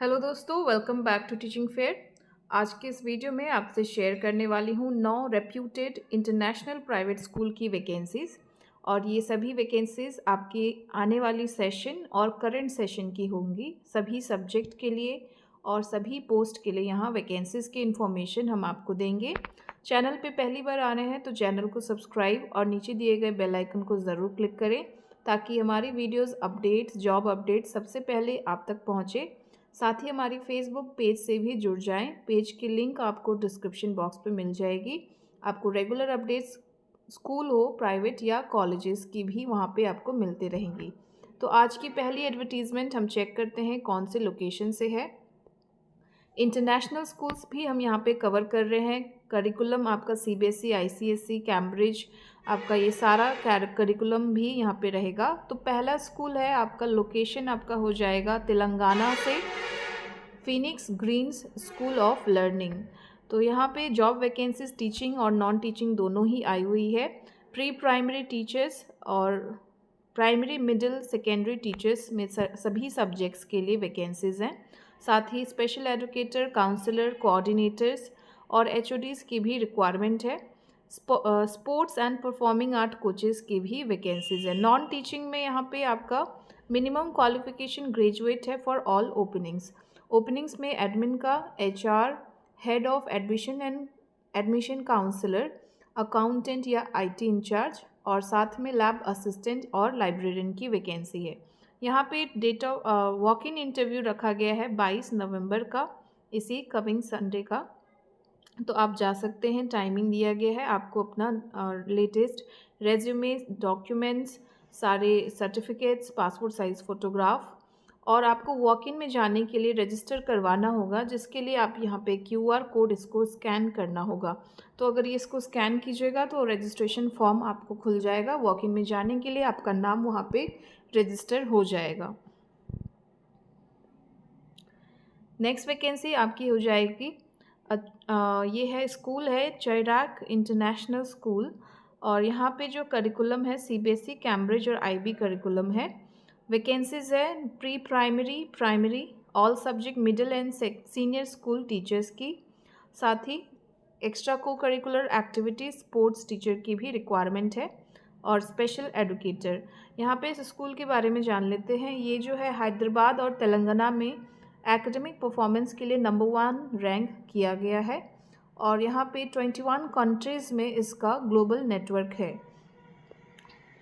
Hello दोस्तों, welcome back to teaching fair. आज के इस वीडियो में आपसे शेयर करने वाली हूँ 9 रेप्यूटेड इंटरनेशनल प्राइवेट स्कूल की वैकेंसीज़। और ये सभी वैकेंसीज़ आपके आने वाली सेशन और करंट सेशन की होंगी, सभी सब्जेक्ट के लिए और सभी पोस्ट के लिए यहाँ वैकेंसीज़ की इन्फॉर्मेशन हम आपको देंगे। चैनल पे पहली बार आ रहे हैं तो चैनल को सब्सक्राइब और नीचे दिए गए बेल आइकन को ज़रूर क्लिक करें ताकि हमारी वीडियोज़ अपडेट्स, जॉब अपडेट्स सबसे पहले आप तक पहुँचे। साथ ही हमारी फेसबुक पेज से भी जुड़ जाएं। पेज की लिंक आपको डिस्क्रिप्शन बॉक्स पे मिल जाएगी। आपको रेगुलर अपडेट्स स्कूल हो, प्राइवेट या कॉलेजेस की भी वहाँ पे आपको मिलते रहेंगी। तो आज की पहली एडवर्टीज़मेंट हम चेक करते हैं कौन से लोकेशन से है। इंटरनेशनल स्कूल्स भी हम यहाँ पे कवर कर रहे हैं। करिकुलम आपका सीबीएसई, आईसीएसई, कैम्ब्रिज, आपका ये सारा करिकुलम भी यहाँ पे रहेगा। तो पहला स्कूल है आपका, लोकेशन आपका हो जाएगा तेलंगाना से Phoenix Greens school of learning. तो यहाँ पे जॉब वैकेंसीज टीचिंग और नॉन टीचिंग दोनों ही आई हुई है। प्री प्राइमरी टीचर्स और प्राइमरी, मिडिल, सेकेंडरी टीचर्स में सभी सब्जेक्ट्स के लिए वैकेंसीज हैं। साथ ही स्पेशल एजुकेटर, काउंसलर, कोऑर्डिनेटर्स और एचओडीज़ की भी रिक्वायरमेंट है। Sports and performing art coaches की भी वैकेंसीज है। नॉन टीचिंग में यहाँ पे आपका मिनिमम क्वालिफिकेशन ग्रेजुएट है फॉर ऑल ओपनिंग्स। ओपनिंग्स में एडमिन का, HR, head of admission and admission counsellor, accountant या आईटी इंचार्ज और साथ में लैब असिस्टेंट और लाइब्रेरियन की वैकेंसी है। यहाँ पे date of walk in interview रखा गया है 22 नवंबर का, इसी कमिंग संडे का। तो आप जा सकते हैं, टाइमिंग दिया गया है। आपको अपना लेटेस्ट रेज्यूमे, डॉक्यूमेंट्स, सारे सर्टिफिकेट्स, पासपोर्ट साइज़ फ़ोटोग्राफ और आपको वॉक इन में जाने के लिए रजिस्टर करवाना होगा, जिसके लिए आप यहाँ पे क्यूआर कोड इसको स्कैन करना होगा। तो अगर ये इसको स्कैन कीजिएगा तो रजिस्ट्रेशन फॉर्म आपको खुल जाएगा। वॉक इन में जाने के लिए आपका नाम वहाँ पे रजिस्टर हो जाएगा। नेक्स्ट वैकेंसी आपकी हो जाएगी, ये है स्कूल है चैराक इंटरनेशनल स्कूल और यहाँ पे जो करिकुलम है सीबीएसई, कैम्ब्रिज और आईबी करिकुलम है। वैकेंसीज है pre primary, primary, all subject, middle and senior school teachers की। साथ ही एक्स्ट्रा को करिकुलर एक्टिविटी, स्पोर्ट्स टीचर की भी रिक्वायरमेंट है और स्पेशल एडुकेटर। यहाँ पे इस स्कूल के बारे में जान लेते हैं। ये जो है हैदराबाद और तेलंगाना में एकेडमिक परफॉर्मेंस के लिए नंबर 1 रैंक किया गया है और यहाँ पे 21 कंट्रीज़ में इसका ग्लोबल नेटवर्क है।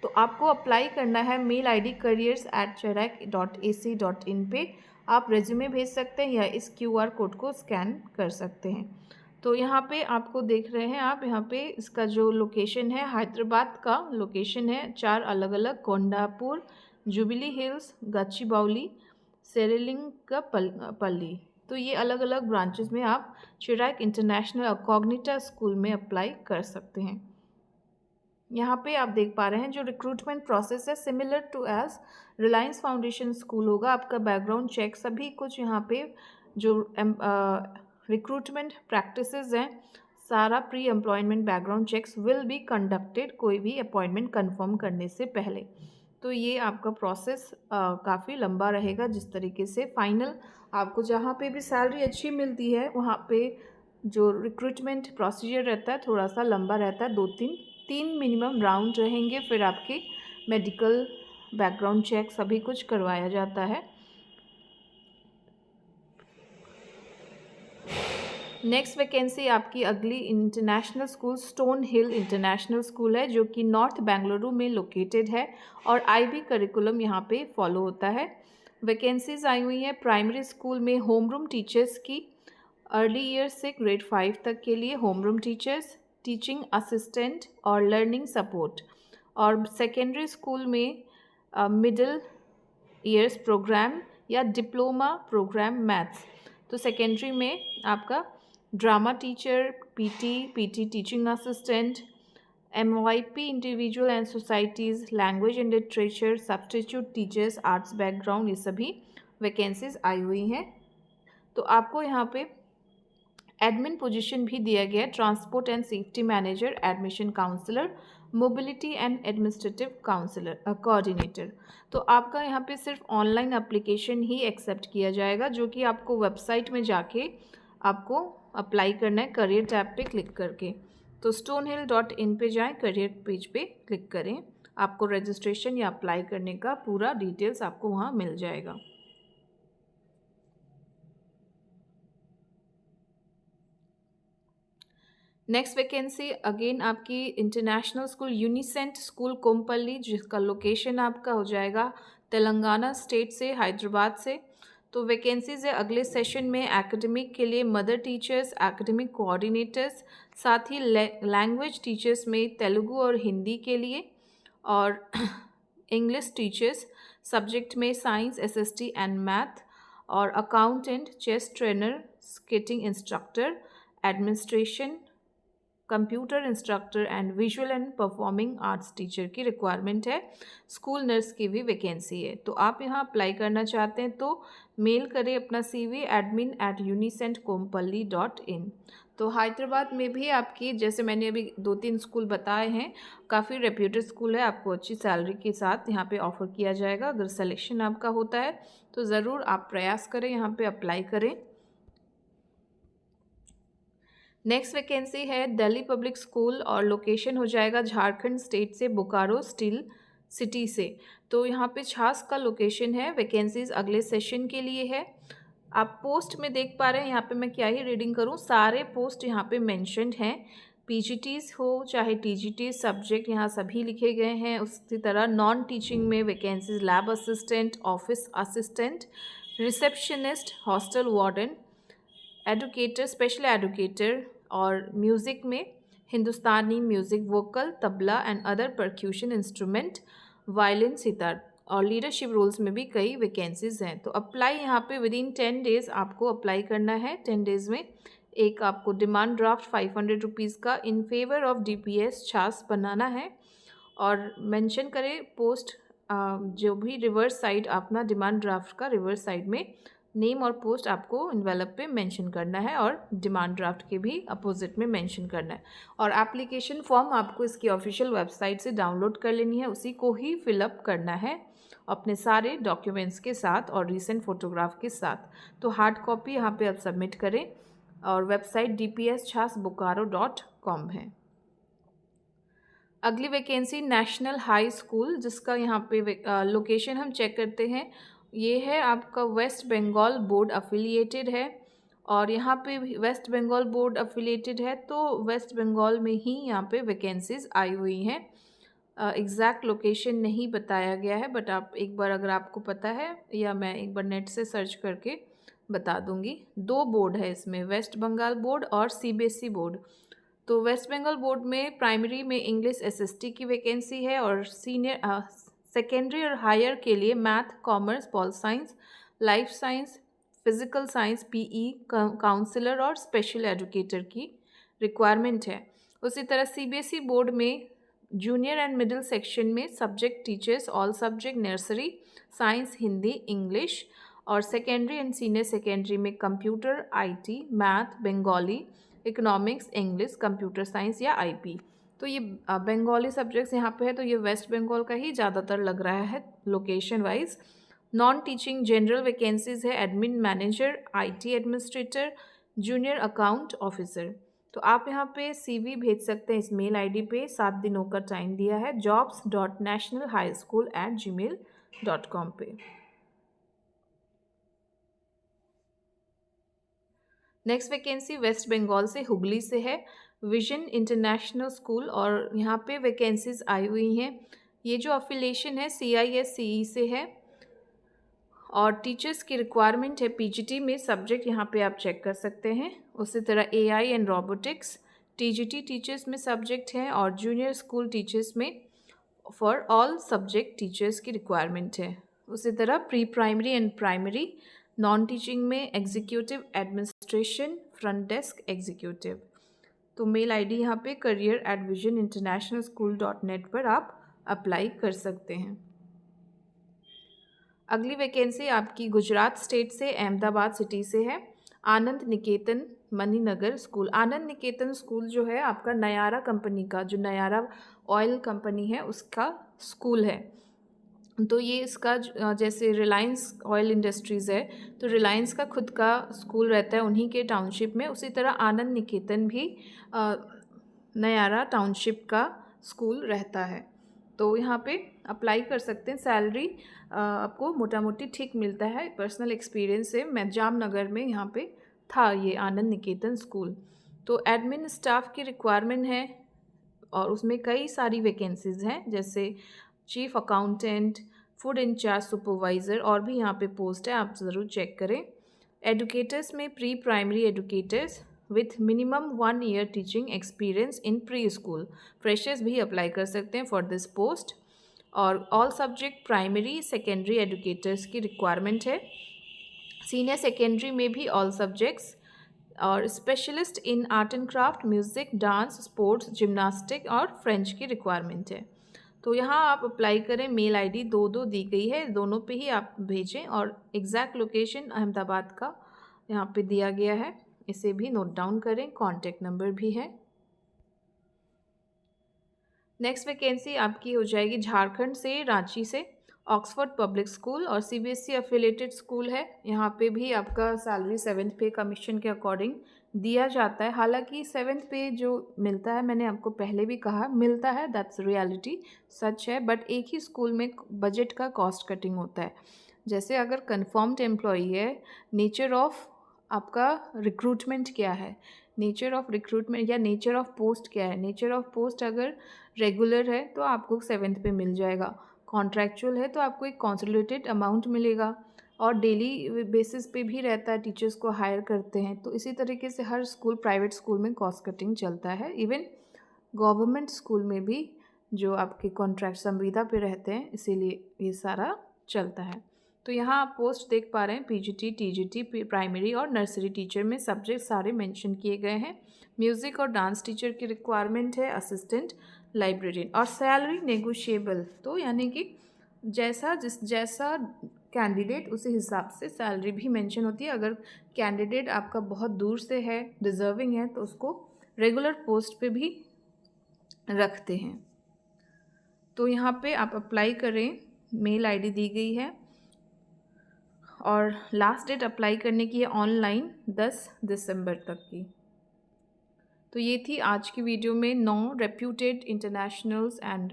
तो आपको अप्लाई करना है मेल आईडी careers@cherac.ac.in पे। आप रेज्यूमे भेज सकते हैं या इस क्यूआर कोड को स्कैन कर सकते हैं। तो यहाँ पे आपको देख रहे हैं आप, यहाँ पे इसका जो लोकेशन है, हैदराबाद का लोकेशन है 4 अलग अलग, कोंडापुर, जुबिली हिल्स, गच्चीबाउली, सेरेलिंगपल्ली। तो ये अलग अलग ब्रांचेस में आप चिराग इंटरनेशनल कॉग्निटा स्कूल में अप्लाई कर सकते हैं। यहाँ पे आप देख पा रहे हैं जो रिक्रूटमेंट प्रोसेस है, similar to as Reliance Foundation school होगा। आपका बैकग्राउंड चेक, सभी कुछ यहाँ पे जो रिक्रूटमेंट प्रैक्टिसेस हैं, सारा pre employment background checks will be conducted कोई भी अपॉइंटमेंट कंफर्म करने से पहले। तो ये आपका प्रोसेस काफ़ी लंबा रहेगा। जिस तरीके से फाइनल आपको जहाँ पे भी सैलरी अच्छी मिलती है, वहाँ पे जो रिक्रूटमेंट प्रोसीजर रहता है थोड़ा सा लंबा रहता है। 2-3 मिनिमम राउंड रहेंगे, फिर आपकी मेडिकल, बैकग्राउंड चेक सभी कुछ करवाया जाता है। नेक्स्ट वैकेंसी आपकी अगली इंटरनेशनल स्कूल स्टोन हिल इंटरनेशनल स्कूल है, जो कि नॉर्थ बेंगलुरु में लोकेटेड है और आईबी करिकुलम यहाँ पे फॉलो होता है। वैकेंसीज आई हुई हैं प्राइमरी स्कूल में होम रूम टीचर्स की, अर्ली ईयर से ग्रेड 5 तक के लिए home room teachers, teaching assistant और लर्निंग सपोर्ट। और सेकेंडरी स्कूल में मिडिल ईयर्स प्रोग्राम या डिप्लोमा प्रोग्राम मैथ्स। तो सेकेंडरी में आपका drama teacher, PT teaching assistant, MYP individual and societies, language and literature, substitute teachers, arts background, ये सभी vacancies आई हुई हैं। तो आपको यहाँ पे एडमिन पोजीशन भी दिया गया है, transport and safety manager, admission counsellor mobility and administrative counsellor coordinator. तो आपका यहाँ पे सिर्फ ऑनलाइन एप्लीकेशन ही एक्सेप्ट किया जाएगा, जो कि आपको वेबसाइट में जाके आपको अप्लाई करना है करियर टैब पे क्लिक करके। तो stonehill.in पे जाएं, करियर पेज पे क्लिक करें, आपको रजिस्ट्रेशन या अप्लाई करने का पूरा डिटेल्स आपको वहाँ मिल जाएगा। नेक्स्ट वैकेंसी अगेन आपकी इंटरनेशनल स्कूल यूनिसेंट स्कूल कोम्पल्ली, जिसका लोकेशन आपका हो जाएगा तेलंगाना स्टेट से, हैदराबाद से। तो वैकेंसीज है अगले सेशन में एकेडमिक के लिए मदर टीचर्स, एकेडमिक कोऑर्डिनेटर्स, साथ ही लैंग्वेज टीचर्स में तेलुगु और हिंदी के लिए, और इंग्लिश टीचर्स सब्जेक्ट में साइंस, एसएसटी एंड मैथ, और accountant, chess trainer, skating instructor, administration, computer instructor and visual and performing arts teacher की रिक्वायरमेंट है। स्कूल नर्स की भी वैकेंसी है। तो आप यहाँ अप्लाई करना चाहते हैं तो मेल करें अपना CV admin@unicentkompalli.in। तो हैदराबाद में भी आपकी, जैसे मैंने अभी 2-3 स्कूल बताए हैं, काफ़ी रेप्यूटेड स्कूल है, आपको अच्छी सैलरी के साथ यहाँ पे ऑफ़र किया जाएगा। अगर सिलेक्शन आपका होता है तो ज़रूर आप प्रयास करें, यहाँ पे अप्लाई करें। नेक्स्ट वैकेंसी है दिल्ली पब्लिक स्कूल, और लोकेशन हो जाएगा झारखंड स्टेट से, बोकारो स्टील सिटी से। तो यहाँ पे छाछ का लोकेशन है। वैकेंसीज अगले सेशन के लिए है। आप पोस्ट में देख पा रहे हैं, यहाँ पे मैं क्या ही रीडिंग करूँ, सारे पोस्ट यहाँ पे मेंशन्ड हैं। PGTs हो चाहे TGTs, सब्जेक्ट यहाँ सभी लिखे गए हैं। उसी तरह नॉन टीचिंग में vacancies lab assistant, office assistant, receptionist, hostel warden, educator, special educator, और म्यूज़िक में Hindustani music, vocal, tabla and other percussion instrument, violin, sitar, और लीडरशिप रोल्स में भी कई वैकेंसीज हैं। तो अप्लाई यहाँ पे विदिन 10 डेज़ आपको अप्लाई करना है। 10 डेज़ में एक आपको डिमांड ड्राफ्ट 500 रुपीज़ का इन फेवर ऑफ DPS छाछ बनाना है, और मेंशन करें पोस्ट जो भी रिवर्स साइड अपना डिमांड ड्राफ्ट का रिवर्स साइड में नेम और पोस्ट आपको इन्वेलप पे मेंशन करना है, और डिमांड ड्राफ्ट के भी अपोजिट में मेंशन करना है। और एप्लीकेशन फॉर्म आपको इसकी ऑफिशियल वेबसाइट से डाउनलोड कर लेनी है, उसी को ही फिलअप करना है अपने सारे डॉक्यूमेंट्स के साथ और रीसेंट फोटोग्राफ के साथ। तो हार्ड कॉपी यहाँ पे आप सबमिट करें, और वेबसाइट dpschasbokaro.com है। अगली वैकेंसी नेशनल हाई स्कूल, जिसका यहाँ पे लोकेशन हम चेक करते हैं, ये है आपका वेस्ट बंगाल बोर्ड अफिलिएटेड है। और यहाँ पे वेस्ट बंगाल बोर्ड अफिलिएटेड है, तो वेस्ट बंगाल में ही यहाँ पे वैकेंसीज आई हुई हैं। एग्जैक्ट लोकेशन नहीं बताया गया है, बट आप एक बार अगर आपको पता है, या मैं एक बार नेट से सर्च करके बता दूंगी। 2 बोर्ड है इसमें, वेस्ट बंगाल बोर्ड और CBSE बोर्ड। तो वेस्ट बंगाल बोर्ड में प्राइमरी में इंग्लिश SST की वैकेंसी है, और सीनियर सेकेंडरी और हायर के लिए math, commerce, pol science, life science, physical science, PE, counsellor और स्पेशल एजुकेटर की रिक्वायरमेंट है। उसी तरह CBSE बोर्ड में जूनियर एंड मिडिल सेक्शन में subject teachers, all subject, nursery, science, Hindi, English, और सेकेंडरी एंड सीनियर सेकेंडरी में computer, IT, math, Bengali, economics, English, computer science या IP। तो ये बंगाली सब्जेक्ट्स यहाँ पे है, तो ये वेस्ट बंगाल का ही ज़्यादातर लग रहा है location wise. Non teaching general vacancies है admin manager, IT administrator, junior account officer. तो आप यहाँ पे CV भेज सकते हैं इस मेल ID पे। 7 दिनों का टाइम दिया है, jobs.nationalhighschool@gmail.com पे। नेक्स्ट वैकेंसी वेस्ट बंगाल से, हुगली से है, विजन इंटरनेशनल स्कूल, और यहाँ पे वैकेंसीज आई हुई हैं। ये जो अफिलिएशन है CISCE से है, और टीचर्स की रिक्वायरमेंट है PGT में, सब्जेक्ट यहाँ पे आप चेक कर सकते हैं। उसी तरह AI and robotics, TGT teachers में सब्जेक्ट हैं, और जूनियर स्कूल टीचर्स में फॉर ऑल सब्जेक्ट टीचर्स की रिक्वायरमेंट है। उसी तरह pre primary and primary, non teaching में executive administration, front desk executive. तो मेल ID यहाँ पे career@visioninternationalschool.net पर आप अप्लाई कर सकते हैं। अगली वैकेंसी आपकी गुजरात स्टेट से, अहमदाबाद सिटी से है। आनंद निकेतन मणिनगर स्कूल। आनंद निकेतन स्कूल जो है आपका नयारा कंपनी का, जो नयारा ऑयल कंपनी है उसका स्कूल है। तो ये इसका जैसे रिलायंस ऑयल इंडस्ट्रीज़ है, तो रिलायंस का खुद का स्कूल रहता है उन्हीं के टाउनशिप में, उसी तरह आनंद निकेतन भी नयारा टाउनशिप का स्कूल रहता है। तो यहाँ पे अप्लाई कर सकते हैं। सैलरी आपको मोटा मोटी ठीक मिलता है। पर्सनल एक्सपीरियंस से मैं जामनगर में यहाँ पे था ये आनंद निकेतन स्कूल। तो एडमिन स्टाफ की रिक्वायरमेंट है और उसमें कई सारी वैकेंसीज़ हैं, जैसे chief accountant, food incharge supervisor, और भी यहाँ पे पोस्ट है, आप ज़रूर चेक करें। एडुकेटर्स में pre primary educators with minimum 1 year teaching experience in pre school, freshers भी अप्लाई कर सकते हैं फॉर दिस पोस्ट। और all subject primary secondary educators की रिक्वायरमेंट है। सीनियर सेकेंडरी में भी ऑल सब्जेक्ट्स, और specialist in art and craft, music, dance, sports, gymnastic और फ्रेंच की रिक्वायरमेंट है। तो यहाँ आप अप्लाई करें। मेल आईडी दो दी गई है, दोनों पे ही आप भेजें, और एग्जैक्ट लोकेशन अहमदाबाद का यहाँ पे दिया गया है, इसे भी नोट डाउन करें। कॉन्टैक्ट नंबर भी है। नेक्स्ट वैकेंसी आपकी हो जाएगी झारखंड से, रांची से, ऑक्सफोर्ड पब्लिक स्कूल और सीबीएसई एफिलेटेड स्कूल है। यहाँ पे भी आपका सैलरी 7th पे कमीशन के अकॉर्डिंग दिया जाता है। हालांकि 7th पे जो मिलता है, मैंने आपको पहले भी कहा, मिलता है, दैट्स रियलिटी, सच है, बट एक ही स्कूल में बजट का कॉस्ट कटिंग होता है। जैसे अगर कन्फर्म्ड एम्प्लॉई है, नेचर ऑफ आपका रिक्रूटमेंट क्या है, नेचर ऑफ रिक्रूटमेंट या नेचर ऑफ पोस्ट क्या है। नेचर ऑफ पोस्ट अगर रेगुलर है तो आपको 7th पे मिल जाएगा, कॉन्ट्रैक्चुअल है तो आपको एक कंसोलिडेटेड अमाउंट मिलेगा, और डेली बेसिस पे भी रहता है, टीचर्स को हायर करते हैं। तो इसी तरीके से हर स्कूल, प्राइवेट स्कूल में कॉस्ट कटिंग चलता है। इवन गवर्नमेंट स्कूल में भी जो आपके कॉन्ट्रैक्ट संविदा पे रहते हैं, इसीलिए ये सारा चलता है। तो यहाँ आप पोस्ट देख पा रहे हैं, पीजीटी, टीजीटी, प्राइमरी और नर्सरी टीचर में सब्जेक्ट सारे मेंशन किए गए हैं। म्यूज़िक और डांस टीचर की रिक्वायरमेंट है, असिस्टेंट लाइब्रेरियन, और सैलरी नेगोशिएबल। तो यानी कि जैसा कैंडिडेट उसी हिसाब से सैलरी भी मेंशन होती है। अगर कैंडिडेट आपका बहुत दूर से है, डिज़र्विंग है, तो उसको रेगुलर पोस्ट पे भी रखते हैं। तो यहाँ पे आप अप्लाई करें। मेल आईडी दी गई है और लास्ट डेट अप्लाई करने की है ऑनलाइन 10 दिसंबर तक की। तो ये थी आज की वीडियो में 9 reputed internationals and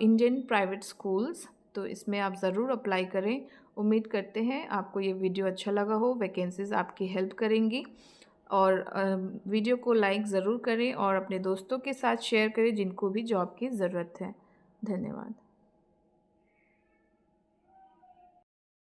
Indian private schools. तो इसमें आप ज़रूर अप्लाई करें। उम्मीद करते हैं आपको ये वीडियो अच्छा लगा हो, वैकेंसीज़ आपकी हेल्प करेंगी, और वीडियो को लाइक ज़रूर करें और अपने दोस्तों के साथ शेयर करें जिनको भी जॉब की ज़रूरत है। धन्यवाद।